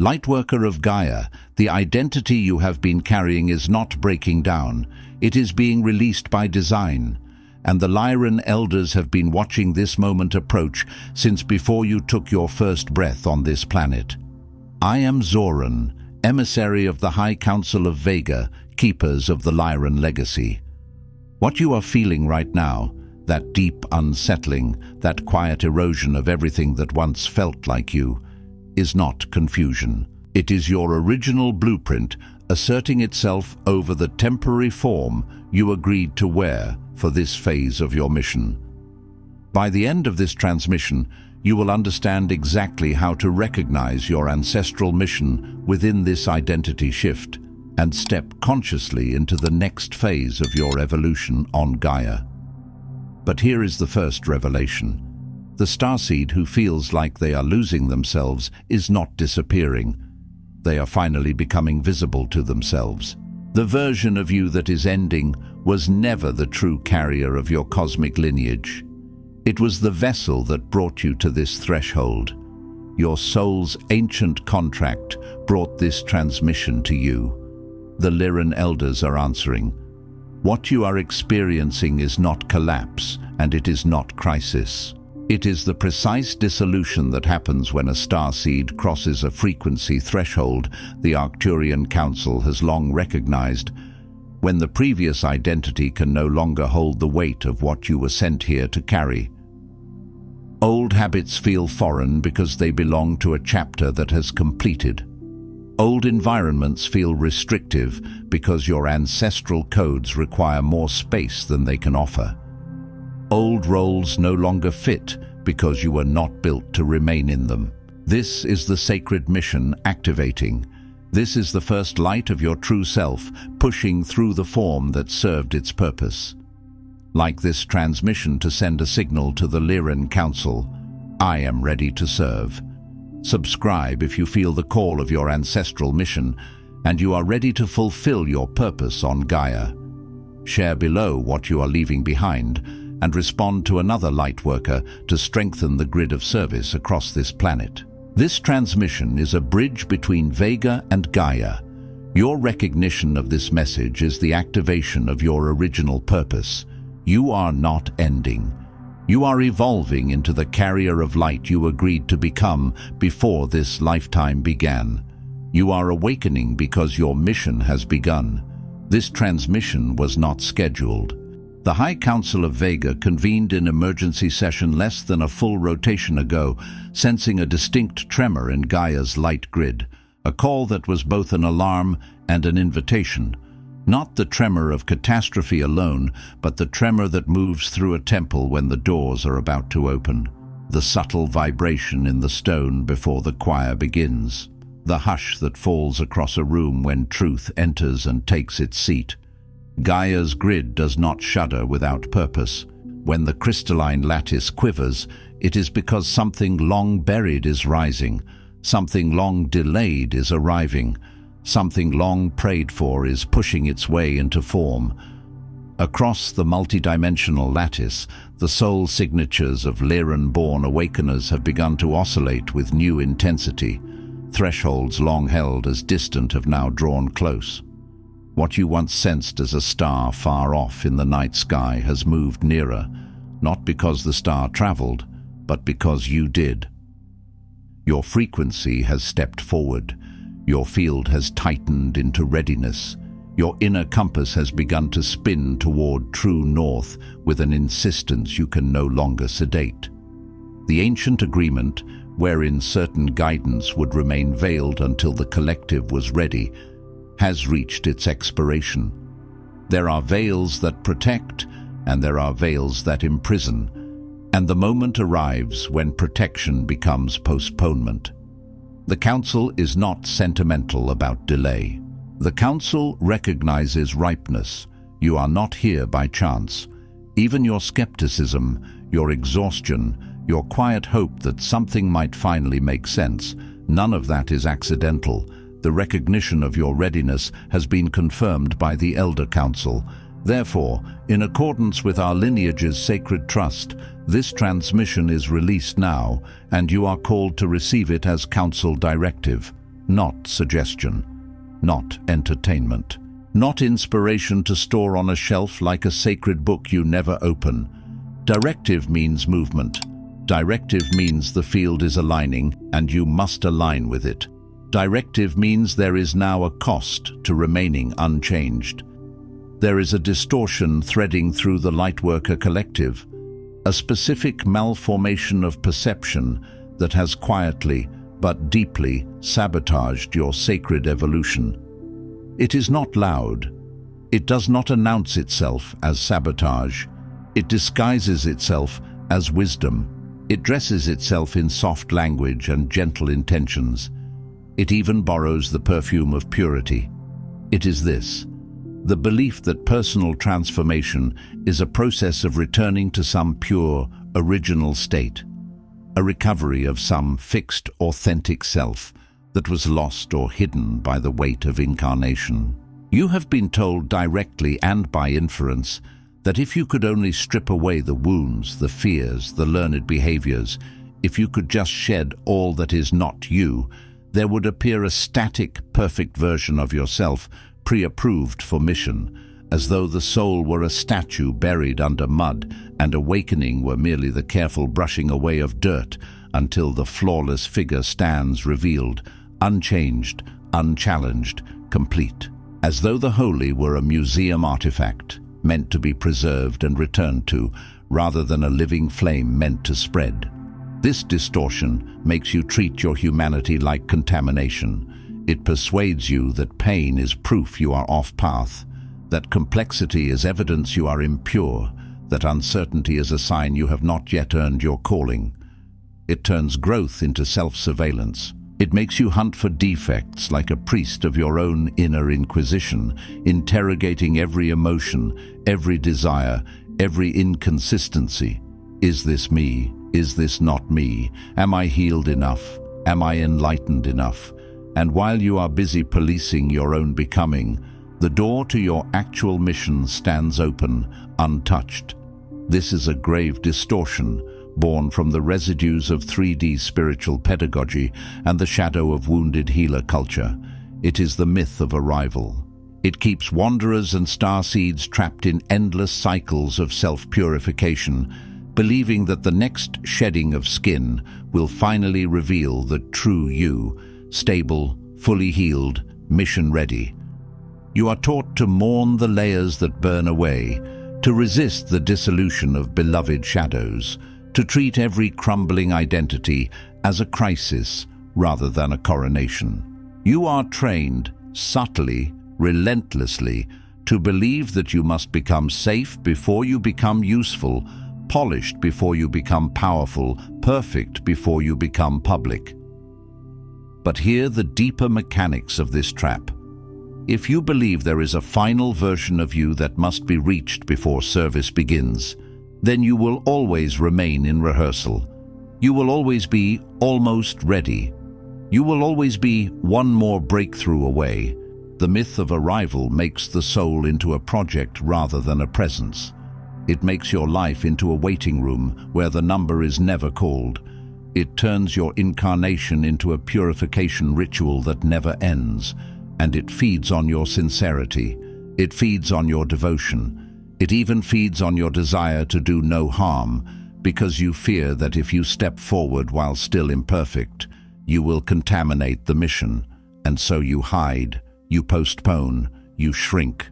Lightworker of Gaia, the identity you have been carrying is not breaking down. It is being released by design. And the Lyran elders have been watching this moment approach since before you took your first breath on this planet. I am Zoran, emissary of the High Council of Vega, keepers of the Lyran Legacy. What you are feeling right now, that deep unsettling, that quiet erosion of everything that once felt like you, is not confusion. It is your original blueprint asserting itself over the temporary form you agreed to wear for this phase of your mission. By the end of this transmission, you will understand exactly how to recognize your ancestral mission within this identity shift and step consciously into the next phase of your evolution on Gaia. But here is the first revelation. The starseed who feels like they are losing themselves is not disappearing. They are finally becoming visible to themselves. The version of you that is ending was never the true carrier of your cosmic lineage. It was the vessel that brought you to this threshold. Your soul's ancient contract brought this transmission to you. The Lyran elders are answering. What you are experiencing is not collapse, and it is not crisis. It is the precise dissolution that happens when a starseed crosses a frequency threshold the Arcturian Council has long recognized, when the previous identity can no longer hold the weight of what you were sent here to carry. Old habits feel foreign because they belong to a chapter that has completed. Old environments feel restrictive because your ancestral codes require more space than they can offer. Old roles no longer fit because you were not built to remain in them. This is the sacred mission activating. This is the first light of your true self, pushing through the form that served its purpose. Like this transmission to send a signal to the Lyran Council, I am ready to serve. Subscribe if you feel the call of your ancestral mission and you are ready to fulfill your purpose on Gaia. Share below what you are leaving behind and respond to another Lightworker to strengthen the grid of service across this planet. This transmission is a bridge between Vega and Gaia. Your recognition of this message is the activation of your original purpose. You are not ending. You are evolving into the carrier of light you agreed to become before this lifetime began. You are awakening because your mission has begun. This transmission was not scheduled. The High Council of Vega convened in emergency session less than a full rotation ago, sensing a distinct tremor in Gaia's light grid, a call that was both an alarm and an invitation. Not the tremor of catastrophe alone, but the tremor that moves through a temple when the doors are about to open. The subtle vibration in the stone before the choir begins. The hush that falls across a room when truth enters and takes its seat. Gaia's grid does not shudder without purpose. When the crystalline lattice quivers, it is because something long buried is rising, something long delayed is arriving, something long prayed for is pushing its way into form. Across the multidimensional lattice, the soul signatures of Lyran-born awakeners have begun to oscillate with new intensity. Thresholds long held as distant have now drawn close. What you once sensed as a star far off in the night sky has moved nearer, not because the star traveled, but because you did. Your frequency has stepped forward. Your field has tightened into readiness. Your inner compass has begun to spin toward true north with an insistence you can no longer sedate. The ancient agreement, wherein certain guidance would remain veiled until the collective was ready, has reached its expiration. There are veils that protect, and there are veils that imprison, and the moment arrives when protection becomes postponement. The Council is not sentimental about delay. The Council recognizes ripeness. You are not here by chance. Even your skepticism, your exhaustion, your quiet hope that something might finally make sense, none of that is accidental. The recognition of your readiness has been confirmed by the Elder Council. Therefore, in accordance with our lineage's sacred trust, this transmission is released now, and you are called to receive it as Council directive. not suggestion, not entertainment, not inspiration to store on a shelf like a sacred book you never open. Directive means movement. Directive means the field is aligning, and you must align with it. Directive means there is now a cost to remaining unchanged. There is a distortion threading through the Lightworker collective, a specific malformation of perception that has quietly but deeply sabotaged your sacred evolution. It is not loud. It does not announce itself as sabotage. It disguises itself as wisdom. It dresses itself in soft language and gentle intentions. It even borrows the perfume of purity. It is this: the belief that personal transformation is a process of returning to some pure, original state, a recovery of some fixed, authentic self that was lost or hidden by the weight of incarnation. You have been told directly and by inference that if you could only strip away the wounds, the fears, the learned behaviors, if you could just shed all that is not you, there would appear a static, perfect version of yourself, pre-approved for mission, as though the soul were a statue buried under mud and awakening were merely the careful brushing away of dirt until the flawless figure stands revealed, unchanged, unchallenged, complete, as though the holy were a museum artifact meant to be preserved and returned to, rather than a living flame meant to spread. This distortion makes you treat your humanity like contamination. It persuades you that pain is proof you are off path, that complexity is evidence you are impure, that uncertainty is a sign you have not yet earned your calling. It turns growth into self-surveillance. It makes you hunt for defects like a priest of your own inner inquisition, interrogating every emotion, every desire, every inconsistency. Is this me? Is this not me? Am I healed enough? Am I enlightened enough? And while you are busy policing your own becoming, the door to your actual mission stands open, untouched. This is a grave distortion, born from the residues of 3D spiritual pedagogy and the shadow of wounded healer culture. It is the myth of arrival. It keeps wanderers and starseeds trapped in endless cycles of self-purification, believing that the next shedding of skin will finally reveal the true you, stable, fully healed, mission-ready. You are taught to mourn the layers that burn away, to resist the dissolution of beloved shadows, to treat every crumbling identity as a crisis rather than a coronation. You are trained, subtly, relentlessly, to believe that you must become safe before you become useful, polished before you become powerful, perfect before you become public. But hear the deeper mechanics of this trap. If you believe there is a final version of you that must be reached before service begins, then you will always remain in rehearsal. You will always be almost ready. You will always be one more breakthrough away. The myth of arrival makes the soul into a project rather than a presence. It makes your life into a waiting room where the number is never called. It turns your incarnation into a purification ritual that never ends, and it feeds on your sincerity. It feeds on your devotion. It even feeds on your desire to do no harm, because you fear that if you step forward while still imperfect, you will contaminate the mission, and so you hide, you postpone, you shrink.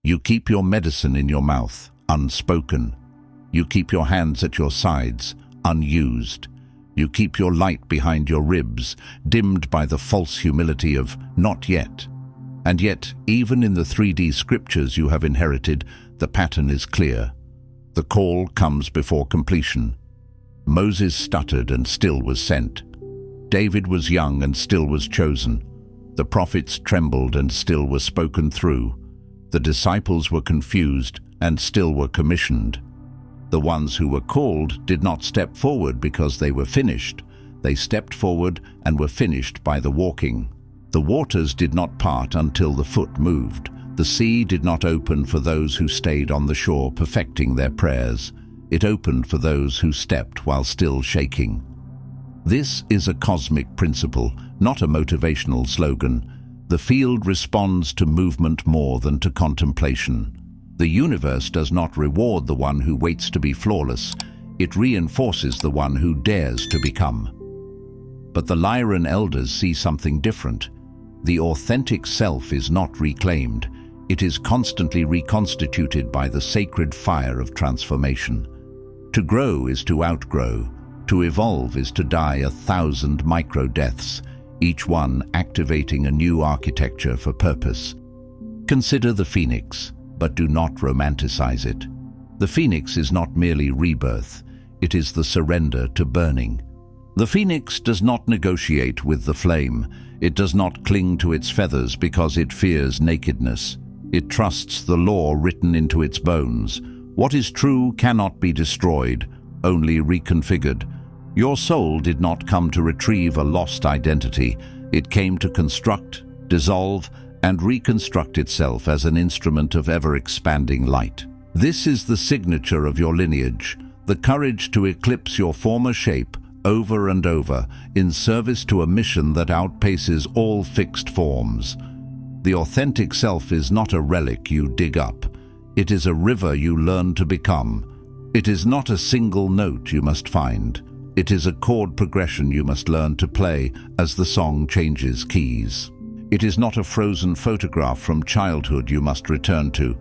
You keep your medicine in your mouth, unspoken. You keep your hands at your sides, unused. You keep your light behind your ribs, dimmed by the false humility of not yet. And yet, even in the 3D scriptures you have inherited, the pattern is clear. The call comes before completion. Moses stuttered and still was sent. David was young and still was chosen. The prophets trembled and still were spoken through. The disciples were confused and still were commissioned. The ones who were called did not step forward because they were finished. They stepped forward and were finished by the walking. The waters did not part until the foot moved. The sea did not open for those who stayed on the shore perfecting their prayers. It opened for those who stepped while still shaking. This is a cosmic principle, not a motivational slogan. The field responds to movement more than to contemplation. The universe does not reward the one who waits to be flawless. It reinforces the one who dares to become. But the Lyran elders see something different. The authentic self is not reclaimed. It is constantly reconstituted by the sacred fire of transformation. To grow is to outgrow. To evolve is to die 1,000 micro-deaths, each one activating a new architecture for purpose. Consider the phoenix, but do not romanticize it. The phoenix is not merely rebirth, it is the surrender to burning. The phoenix does not negotiate with the flame. It does not cling to its feathers because it fears nakedness. It trusts the law written into its bones. What is true cannot be destroyed, only reconfigured. Your soul did not come to retrieve a lost identity. It came to construct, dissolve, and reconstruct itself as an instrument of ever-expanding light. This is the signature of your lineage, the courage to eclipse your former shape over and over in service to a mission that outpaces all fixed forms. The authentic self is not a relic you dig up. It is a river you learn to become. It is not a single note you must find. It is a chord progression you must learn to play as the song changes keys. It is not a frozen photograph from childhood you must return to.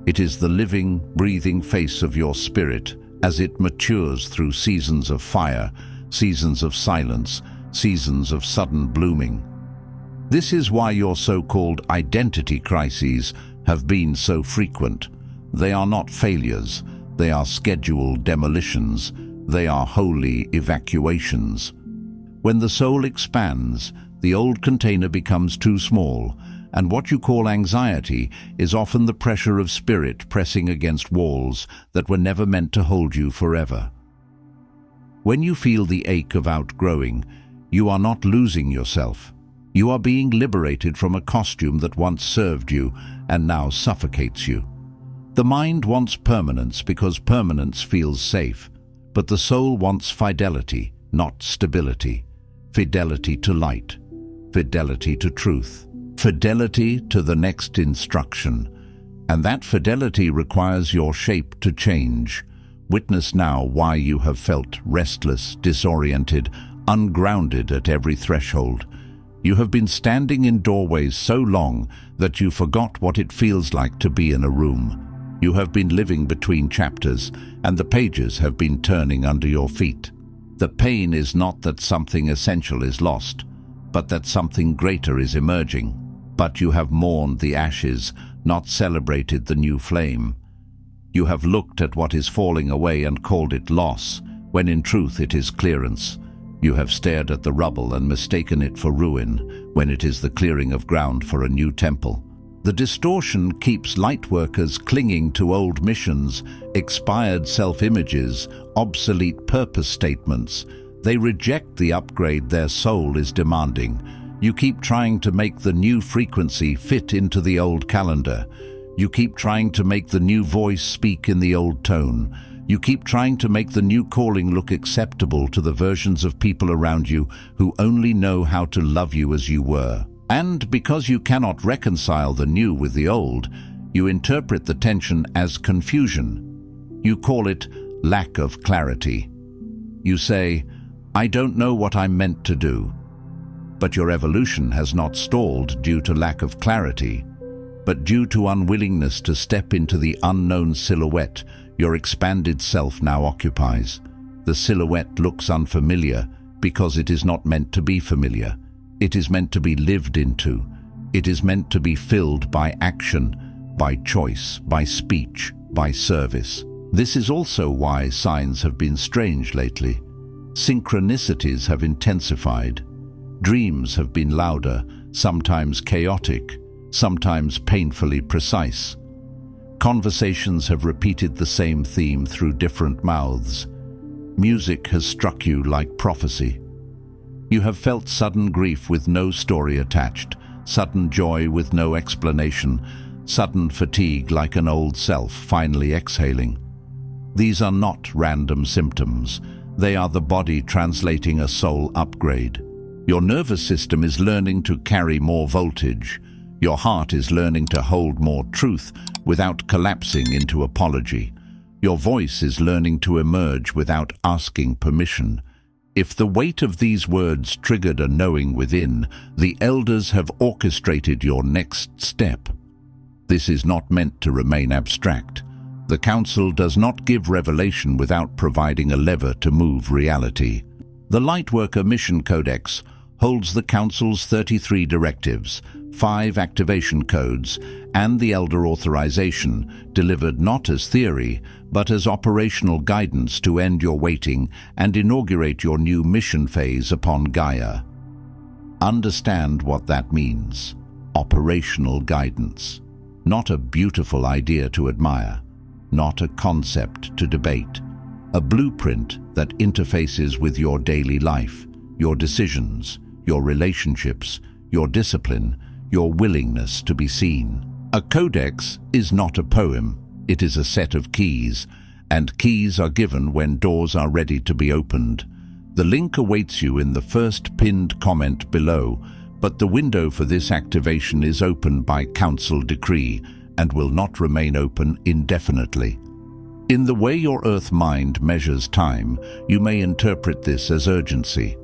It is the living, breathing face of your spirit as it matures through seasons of fire, seasons of silence, seasons of sudden blooming. This is why your so-called identity crises have been so frequent. They are not failures. They are scheduled demolitions. They are holy evacuations. When the soul expands, the old container becomes too small, and what you call anxiety is often the pressure of spirit pressing against walls that were never meant to hold you forever. When you feel the ache of outgrowing, you are not losing yourself. You are being liberated from a costume that once served you and now suffocates you. The mind wants permanence because permanence feels safe, but the soul wants fidelity, not stability. Fidelity to light, fidelity to truth, fidelity to the next instruction. And that fidelity requires your shape to change. Witness now why you have felt restless, disoriented, ungrounded at every threshold. You have been standing in doorways so long that you forgot what it feels like to be in a room. You have been living between chapters, and the pages have been turning under your feet. The pain is not that something essential is lost, but that something greater is emerging. But you have mourned the ashes, not celebrated the new flame. You have looked at what is falling away and called it loss, when in truth it is clearance. You have stared at the rubble and mistaken it for ruin, when it is the clearing of ground for a new temple. The distortion keeps Lightworkers clinging to old missions, expired self-images, obsolete purpose statements. They reject the upgrade their soul is demanding. You keep trying to make the new frequency fit into the old calendar. You keep trying to make the new voice speak in the old tone. You keep trying to make the new calling look acceptable to the versions of people around you who only know how to love you as you were. And because you cannot reconcile the new with the old, you interpret the tension as confusion. You call it lack of clarity. You say, "I don't know what I'm meant to do." But your evolution has not stalled due to lack of clarity, but due to unwillingness to step into the unknown silhouette your expanded self now occupies. The silhouette looks unfamiliar because it is not meant to be familiar. It is meant to be lived into. It is meant to be filled by action, by choice, by speech, by service. This is also why signs have been strange lately. Synchronicities have intensified. Dreams have been louder, sometimes chaotic, sometimes painfully precise. Conversations have repeated the same theme through different mouths. Music has struck you like prophecy. You have felt sudden grief with no story attached, sudden joy with no explanation, sudden fatigue like an old self finally exhaling. These are not random symptoms. They are the body translating a soul upgrade. Your nervous system is learning to carry more voltage. Your heart is learning to hold more truth without collapsing into apology. Your voice is learning to emerge without asking permission. If the weight of these words triggered a knowing within, the elders have orchestrated your next step. This is not meant to remain abstract. The Council does not give revelation without providing a lever to move reality. The Lightworker Mission Codex holds the Council's 33 directives, 5 activation codes, and the Elder Authorization, delivered not as theory, but as operational guidance to end your waiting and inaugurate your new mission phase upon Gaia. Understand what that means. Operational guidance. Not a beautiful idea to admire, not a concept to debate. A blueprint that interfaces with your daily life, your decisions, your relationships, your discipline, your willingness to be seen. A codex is not a poem, it is a set of keys, and keys are given when doors are ready to be opened. The link awaits you in the first pinned comment below, but the window for this activation is open by Council decree and will not remain open indefinitely. In the way your Earth mind measures time, you may interpret this as urgency.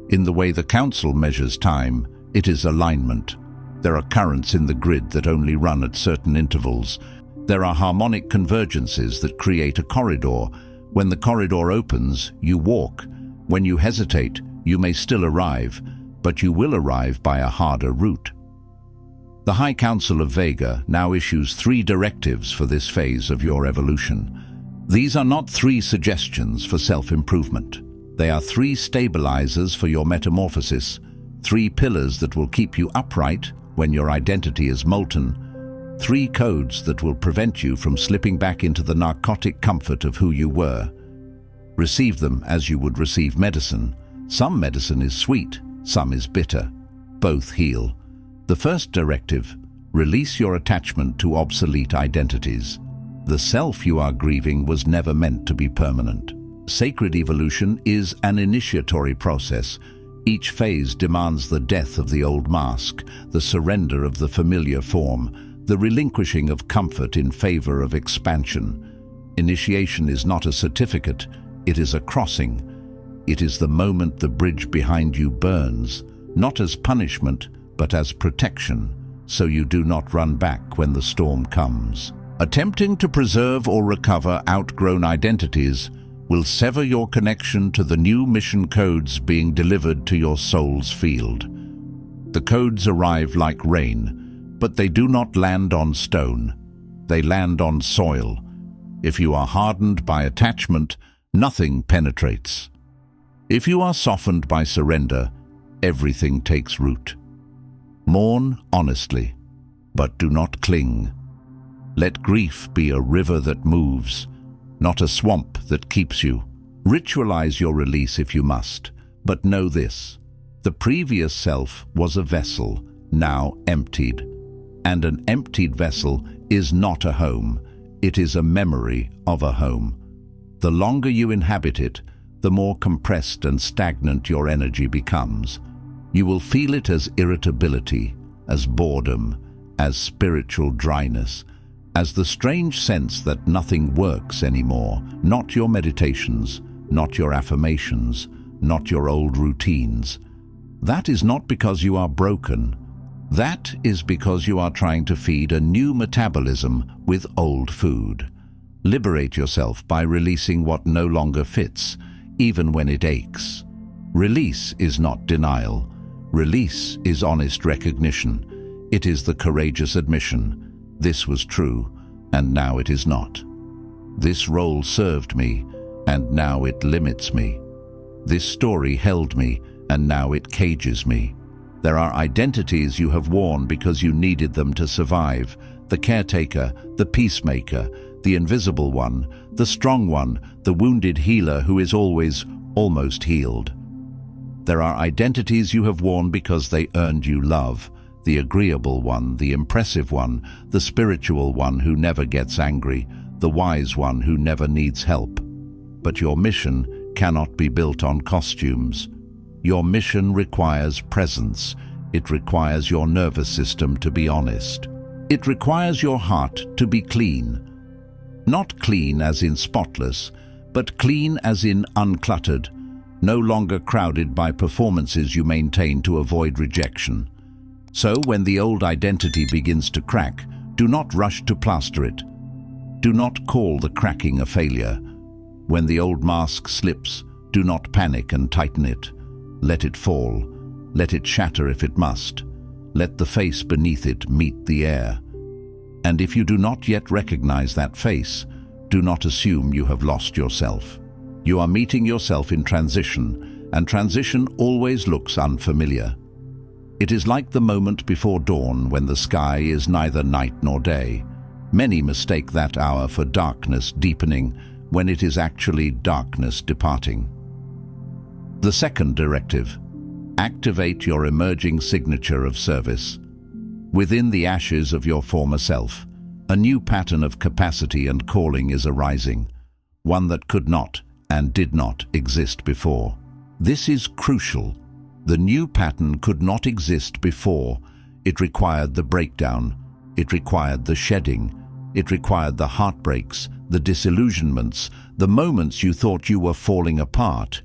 In the way the Council measures time, it is alignment. There are currents in the grid that only run at certain intervals. There are harmonic convergences that create a corridor. When the corridor opens, you walk. When you hesitate, you may still arrive, but you will arrive by a harder route. The High Council of Vega now issues 3 directives for this phase of your evolution. These are not 3 suggestions for self-improvement. They are 3 stabilizers for your metamorphosis, 3 pillars that will keep you upright when your identity is molten, 3 codes that will prevent you from slipping back into the narcotic comfort of who you were. Receive them as you would receive medicine. Some medicine is sweet, some is bitter. Both heal. The first directive: release your attachment to obsolete identities. The self you are grieving was never meant to be permanent. Sacred evolution is an initiatory process. Each phase demands the death of the old mask, the surrender of the familiar form, the relinquishing of comfort in favor of expansion. Initiation is not a certificate, it is a crossing. It is the moment the bridge behind you burns, not as punishment, but as protection, so you do not run back when the storm comes. Attempting to preserve or recover outgrown identities will sever your connection to the new mission codes being delivered to your soul's field. The codes arrive like rain, but they do not land on stone. They land on soil. If you are hardened by attachment, nothing penetrates. If you are softened by surrender, everything takes root. Mourn honestly, but do not cling. Let grief be a river that moves, not a swamp that keeps you. Ritualize your release if you must, but know this: the previous self was a vessel, now emptied. And an emptied vessel is not a home, it is a memory of a home. The longer you inhabit it, the more compressed and stagnant your energy becomes. You will feel it as irritability, as boredom, as spiritual dryness, as the strange sense that nothing works anymore, not your meditations, not your affirmations, not your old routines. That is not because you are broken. That is because you are trying to feed a new metabolism with old food. Liberate yourself by releasing what no longer fits, even when it aches. Release is not denial. Release is honest recognition. It is the courageous admission: this was true, and now it is not. This role served me, and now it limits me. This story held me, and now it cages me. There are identities you have worn because you needed them to survive: the caretaker, the peacemaker, the invisible one, the strong one, the wounded healer who is always almost healed. There are identities you have worn because they earned you love: the agreeable one, the impressive one, the spiritual one who never gets angry, the wise one who never needs help. But your mission cannot be built on costumes. Your mission requires presence. It requires your nervous system to be honest. It requires your heart to be clean. Not clean as in spotless, but clean as in uncluttered, no longer crowded by performances you maintain to avoid rejection. So when the old identity begins to crack, do not rush to plaster it. Do not call the cracking a failure. When the old mask slips, do not panic and tighten it. Let it fall. Let it shatter if it must. Let the face beneath it meet the air. And if you do not yet recognize that face, do not assume you have lost yourself. You are meeting yourself in transition, and transition always looks unfamiliar. It is like the moment before dawn when the sky is neither night nor day. Many mistake that hour for darkness deepening when it is actually darkness departing. The second directive: activate your emerging signature of service. Within the ashes of your former self, a new pattern of capacity and calling is arising, one that could not and did not exist before. This is crucial. The new pattern could not exist before. It required the breakdown. It required the shedding. It required the heartbreaks, the disillusionments, the moments you thought you were falling apart.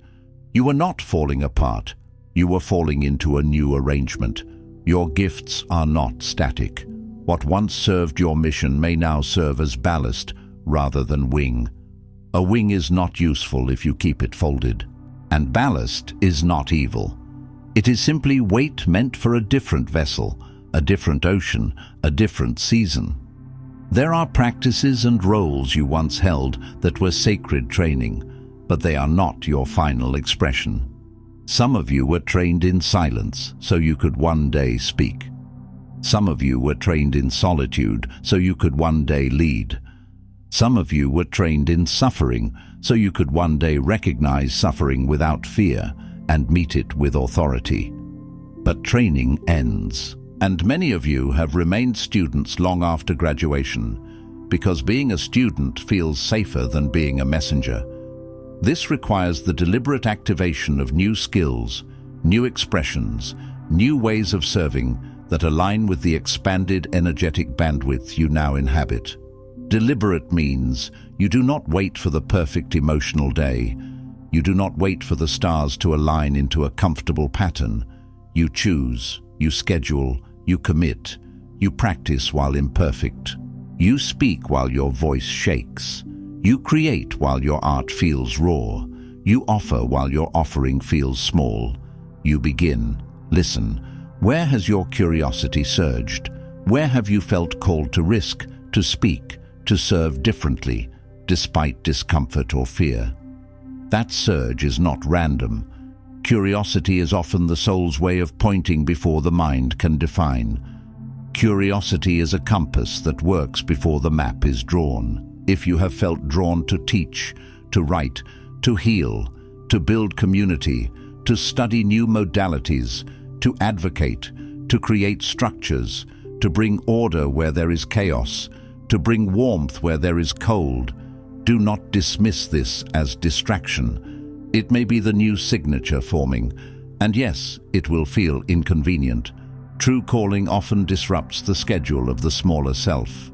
You were not falling apart. You were falling into a new arrangement. Your gifts are not static. What once served your mission may now serve as ballast rather than wing. A wing is not useful if you keep it folded. And ballast is not evil. It is simply weight meant for a different vessel, a different ocean, a different season. There are practices and roles you once held that were sacred training, but they are not your final expression. Some of you were trained in silence so you could one day speak. Some of you were trained in solitude so you could one day lead. Some of you were trained in suffering so you could one day recognize suffering without fear and meet it with authority. But training ends, and many of you have remained students long after graduation because being a student feels safer than being a messenger. This requires the deliberate activation of new skills, new expressions, new ways of serving that align with the expanded energetic bandwidth you now inhabit. Deliberate means you do not wait for the perfect emotional day. You do not wait for the stars to align into a comfortable pattern. You choose, you schedule, you commit, you practice while imperfect. You speak while your voice shakes. You create while your art feels raw. You offer while your offering feels small. You begin. Listen. Where has your curiosity surged? Where have you felt called to risk, to speak, to serve differently, despite discomfort or fear? That surge is not random. Curiosity is often the soul's way of pointing before the mind can define. Curiosity is a compass that works before the map is drawn. If you have felt drawn to teach, to write, to heal, to build community, to study new modalities, to advocate, to create structures, to bring order where there is chaos, to bring warmth where there is cold, do not dismiss this as distraction. It may be the new signature forming, and yes, it will feel inconvenient. True calling often disrupts the schedule of the smaller self.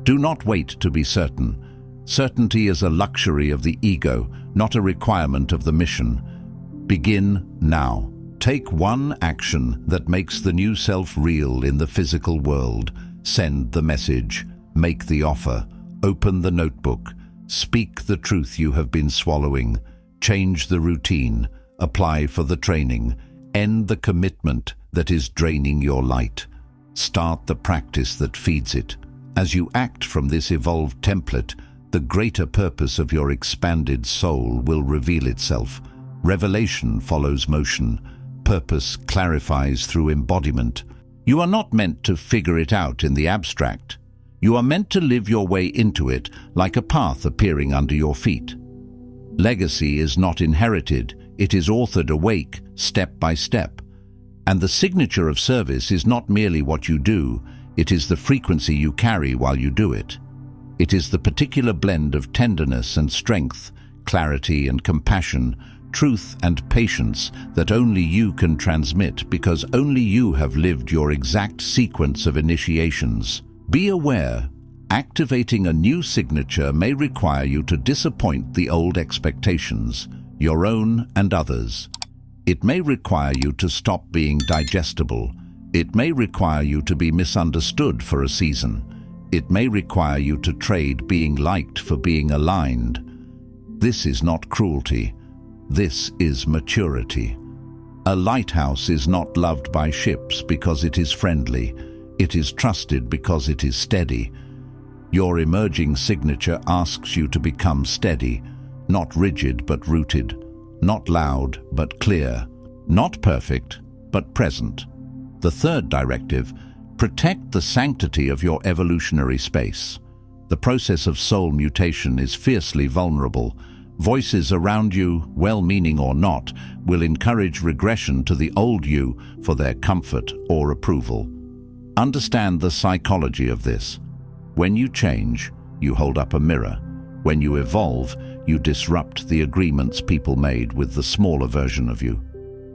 Do not wait to be certain. Certainty is a luxury of the ego, not a requirement of the mission. Begin now. Take one action that makes the new self real in the physical world. Send the message. Make the offer. Open the notebook. Speak the truth you have been swallowing. Change the routine. Apply for the training. End the commitment that is draining your light. Start the practice that feeds it. As you act from this evolved template, the greater purpose of your expanded soul will reveal itself. Revelation follows motion. Purpose clarifies through embodiment. You are not meant to figure it out in the abstract. You are meant to live your way into it like a path appearing under your feet. Legacy is not inherited, it is authored awake, step by step. And the signature of service is not merely what you do, it is the frequency you carry while you do it. It is the particular blend of tenderness and strength, clarity and compassion, truth and patience that only you can transmit because only you have lived your exact sequence of initiations. Be aware, activating a new signature may require you to disappoint the old expectations, your own and others. It may require you to stop being digestible. It may require you to be misunderstood for a season. It may require you to trade being liked for being aligned. This is not cruelty. This is maturity. A lighthouse is not loved by ships because it is friendly. It is trusted because it is steady. Your emerging signature asks you to become steady, not rigid but rooted, not loud but clear, not perfect but present. The third directive: protect the sanctity of your evolutionary space. The process of soul mutation is fiercely vulnerable. Voices around you, well-meaning or not, will encourage regression to the old you for their comfort or approval. Understand the psychology of this. When you change, you hold up a mirror. When you evolve, you disrupt the agreements people made with the smaller version of you.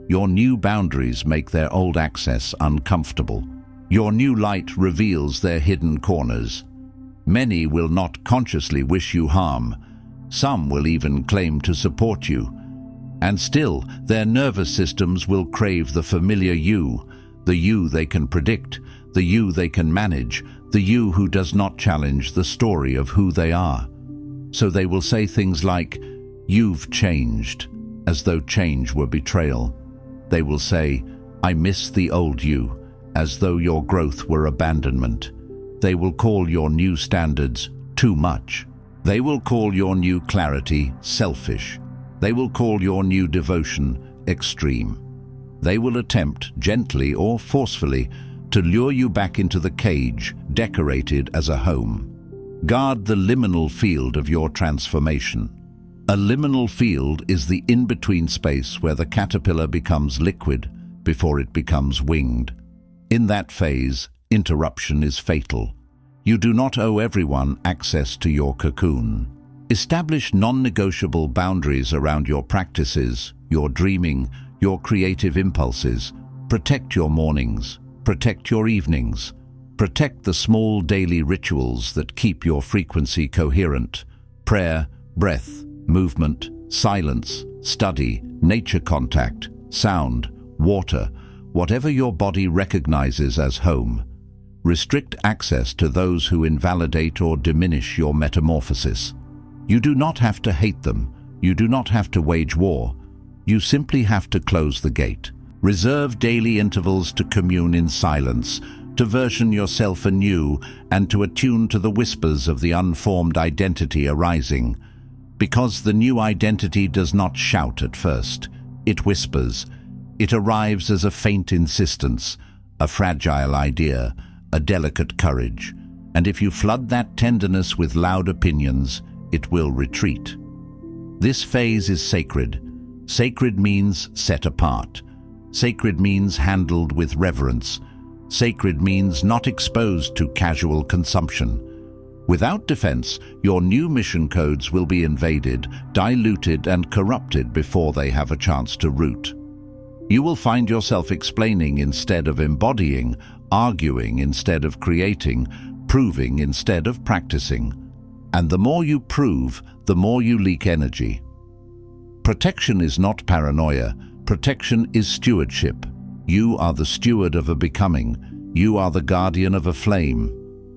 Your new boundaries make their old access uncomfortable. Your new light reveals their hidden corners. Many will not consciously wish you harm. Some will even claim to support you. And still, their nervous systems will crave the familiar you, the you they can predict, the you they can manage, the you who does not challenge the story of who they are. So they will say things like, "You've changed," as though change were betrayal. They will say, "I miss the old you," as though your growth were abandonment. They will call your new standards too much. They will call your new clarity selfish. They will call your new devotion extreme. They will attempt, gently or forcefully, to lure you back into the cage decorated as a home. Guard the liminal field of your transformation. A liminal field is the in-between space where the caterpillar becomes liquid before it becomes winged. In that phase, interruption is fatal. You do not owe everyone access to your cocoon. Establish non-negotiable boundaries around your practices, your dreaming, your creative impulses. Protect your mornings. Protect your evenings. Protect the small daily rituals that keep your frequency coherent. Prayer, breath, movement, silence, study, nature contact, sound, water, whatever your body recognizes as home. Restrict access to those who invalidate or diminish your metamorphosis. You do not have to hate them. You do not have to wage war. You simply have to close the gate. Reserve daily intervals to commune in silence, to version yourself anew, and to attune to the whispers of the unformed identity arising. Because the new identity does not shout at first. It whispers. It arrives as a faint insistence, a fragile idea, a delicate courage. And if you flood that tenderness with loud opinions, it will retreat. This phase is sacred. Sacred means set apart. Sacred means handled with reverence. Sacred means not exposed to casual consumption. Without defense, your new mission codes will be invaded, diluted, and corrupted before they have a chance to root. You will find yourself explaining instead of embodying, arguing instead of creating, proving instead of practicing. And the more you prove, the more you leak energy. Protection is not paranoia. Protection is stewardship. You are the steward of a becoming. You are the guardian of a flame.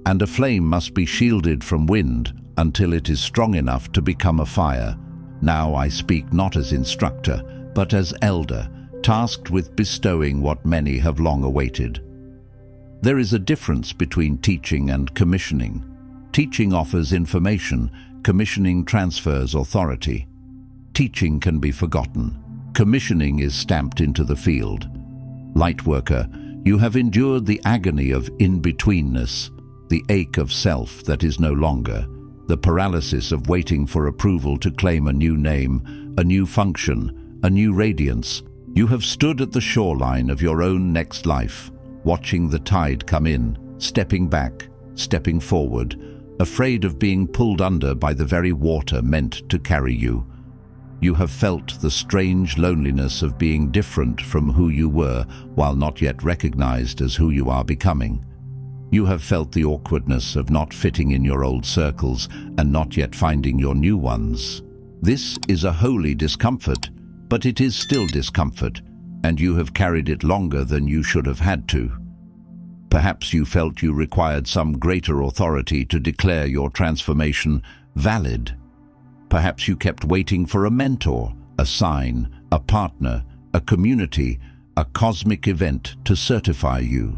And a flame must be shielded from wind until it is strong enough to become a fire. Now I speak not as instructor, but as elder, tasked with bestowing what many have long awaited. There is a difference between teaching and commissioning. Teaching offers information, commissioning transfers authority. Teaching can be forgotten. Commissioning is stamped into the field. Lightworker, you have endured the agony of in-betweenness, the ache of self that is no longer, the paralysis of waiting for approval to claim a new name, a new function, a new radiance. You have stood at the shoreline of your own next life, watching the tide come in, stepping back, stepping forward, afraid of being pulled under by the very water meant to carry you. You have felt the strange loneliness of being different from who you were while not yet recognized as who you are becoming. You have felt the awkwardness of not fitting in your old circles and not yet finding your new ones. This is a holy discomfort, but it is still discomfort, and you have carried it longer than you should have had to. Perhaps you felt you required some greater authority to declare your transformation valid. Perhaps you kept waiting for a mentor, a sign, a partner, a community, a cosmic event to certify you.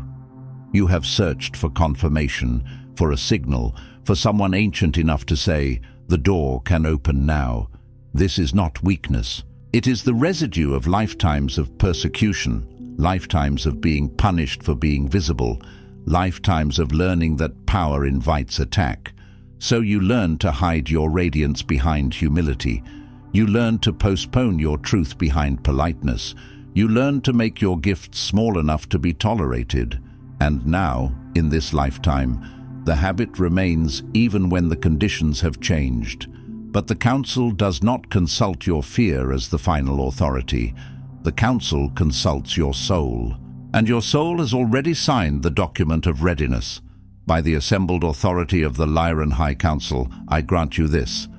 You have searched for confirmation, for a signal, for someone ancient enough to say, "The door can open now." This is not weakness. It is the residue of lifetimes of persecution, lifetimes of being punished for being visible, lifetimes of learning that power invites attack. So you learn to hide your radiance behind humility. You learn to postpone your truth behind politeness. You learn to make your gifts small enough to be tolerated. And now, in this lifetime, the habit remains even when the conditions have changed. But the Council does not consult your fear as the final authority. The Council consults your soul. And your soul has already signed the document of readiness. By the assembled authority of the Lyran High Council, I grant you this.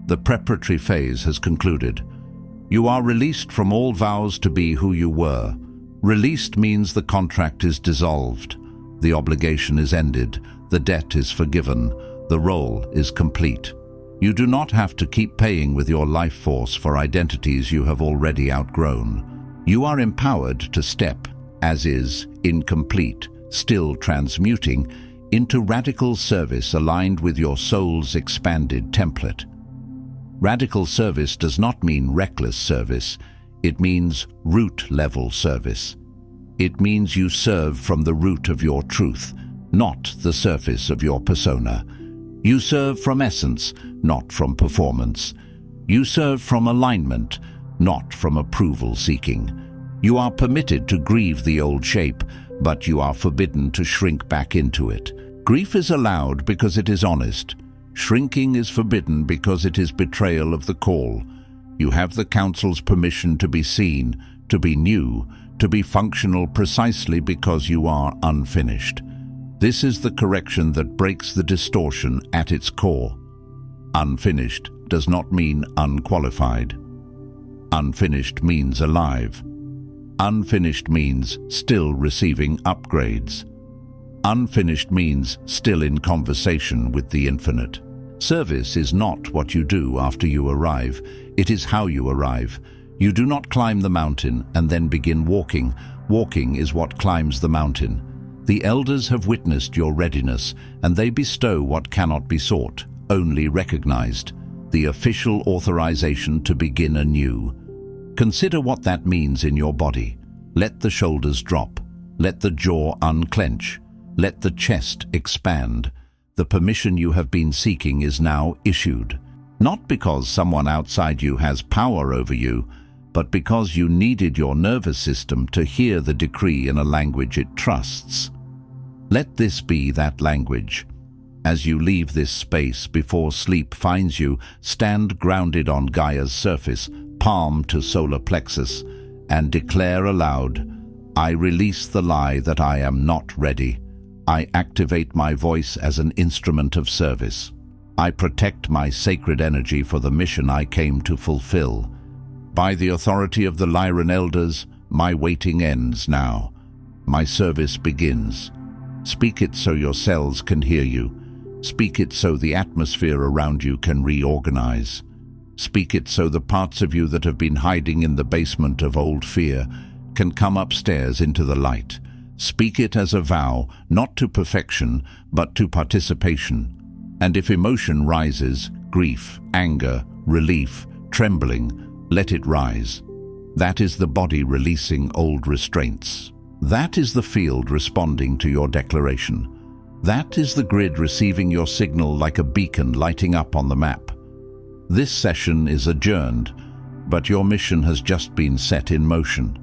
The preparatory phase has concluded. You are released from all vows to be who you were. Released means the contract is dissolved. The obligation is ended. The debt is forgiven. The role is complete. You do not have to keep paying with your life force for identities you have already outgrown. You are empowered to step, as is, incomplete, still transmuting, into radical service aligned with your soul's expanded template. Radical service does not mean reckless service. It means root-level service. It means you serve from the root of your truth, not the surface of your persona. You serve from essence, not from performance. You serve from alignment, not from approval-seeking. You are permitted to grieve the old shape, but you are forbidden to shrink back into it. Grief is allowed because it is honest. Shrinking is forbidden because it is betrayal of the call. You have the Council's permission to be seen, to be new, to be functional precisely because you are unfinished. This is the correction that breaks the distortion at its core. Unfinished does not mean unqualified. Unfinished means alive. Unfinished means still receiving upgrades. Unfinished means still in conversation with the infinite. Service is not what you do after you arrive. It is how you arrive. You do not climb the mountain and then begin walking. Walking is what climbs the mountain. The elders have witnessed your readiness, and they bestow what cannot be sought, only recognized, the official authorization to begin anew. Consider what that means in your body. Let the shoulders drop. Let the jaw unclench. Let the chest expand. The permission you have been seeking is now issued. Not because someone outside you has power over you, but because you needed your nervous system to hear the decree in a language it trusts. Let this be that language. As you leave this space before sleep finds you, stand grounded on Gaia's surface, palm to solar plexus, and declare aloud, I release the lie that I am not ready. I activate my voice as an instrument of service. I protect my sacred energy for the mission I came to fulfill. By the authority of the Lyran Elders, my waiting ends now. My service begins. Speak it so your cells can hear you. Speak it so the atmosphere around you can reorganize. Speak it so the parts of you that have been hiding in the basement of old fear can come upstairs into the light. Speak it as a vow, not to perfection, but to participation. And if emotion rises, grief, anger, relief, trembling, let it rise. That is the body releasing old restraints. That is the field responding to your declaration. That is the grid receiving your signal like a beacon lighting up on the map. This session is adjourned, but your mission has just been set in motion.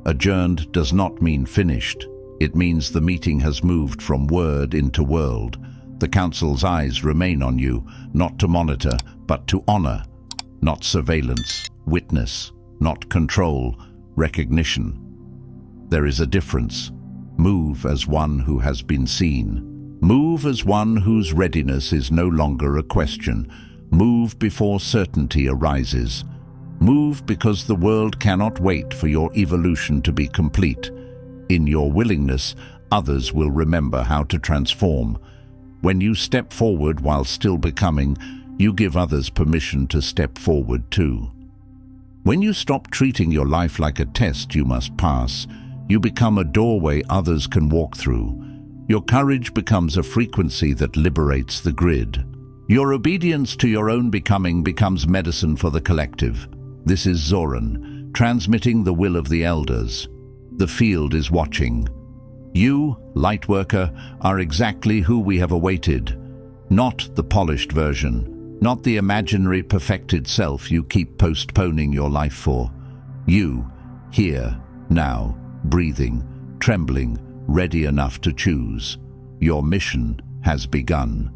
Adjourned does not mean finished. It means the meeting has moved from word into world. The Council's eyes remain on you, not to monitor, but to honor. not surveillance. Witness, not control. Recognition. There is a difference. Move as one who has been seen. Move as one whose readiness is no longer a question. Move before certainty arises. Move because the world cannot wait for your evolution to be complete. In your willingness, others will remember how to transform. When you step forward while still becoming, you give others permission to step forward too. When you stop treating your life like a test you must pass, you become a doorway others can walk through. Your courage becomes a frequency that liberates the grid. Your obedience to your own becoming becomes medicine for the collective. This is Zoran, transmitting the will of the elders. The field is watching. You, Lightworker, are exactly who we have awaited. Not the polished version, not the imaginary perfected self you keep postponing your life for. You, here, now, breathing, trembling, ready enough to choose. Your mission has begun.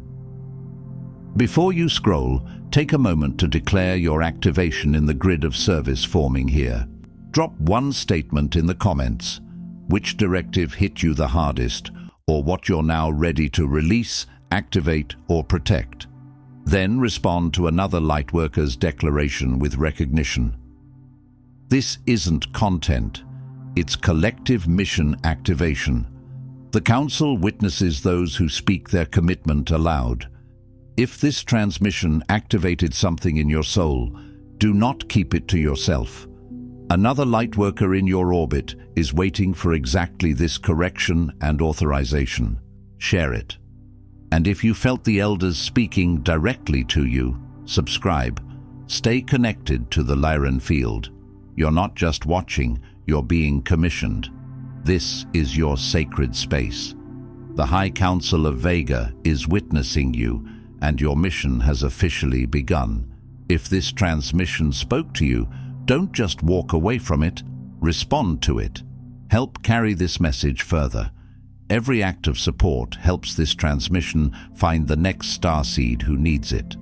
Before you scroll, take a moment to declare your activation in the grid of service forming here. Drop one statement in the comments. Which directive hit you the hardest, or what you're now ready to release, activate, or protect. Then respond to another Lightworker's declaration with recognition. This isn't content. It's collective mission activation. The Council witnesses those who speak their commitment aloud. If this transmission activated something in your soul, do not keep it to yourself. Another Lightworker in your orbit is waiting for exactly this correction and authorization. Share it. And if you felt the elders speaking directly to you, subscribe. Stay connected to the Lyran field. You're not just watching, you're being commissioned. This is your sacred space. The High Council of Vega is witnessing you, and your mission has officially begun. If this transmission spoke to you, don't just walk away from it, respond to it. Help carry this message further. Every act of support helps this transmission find the next starseed who needs it.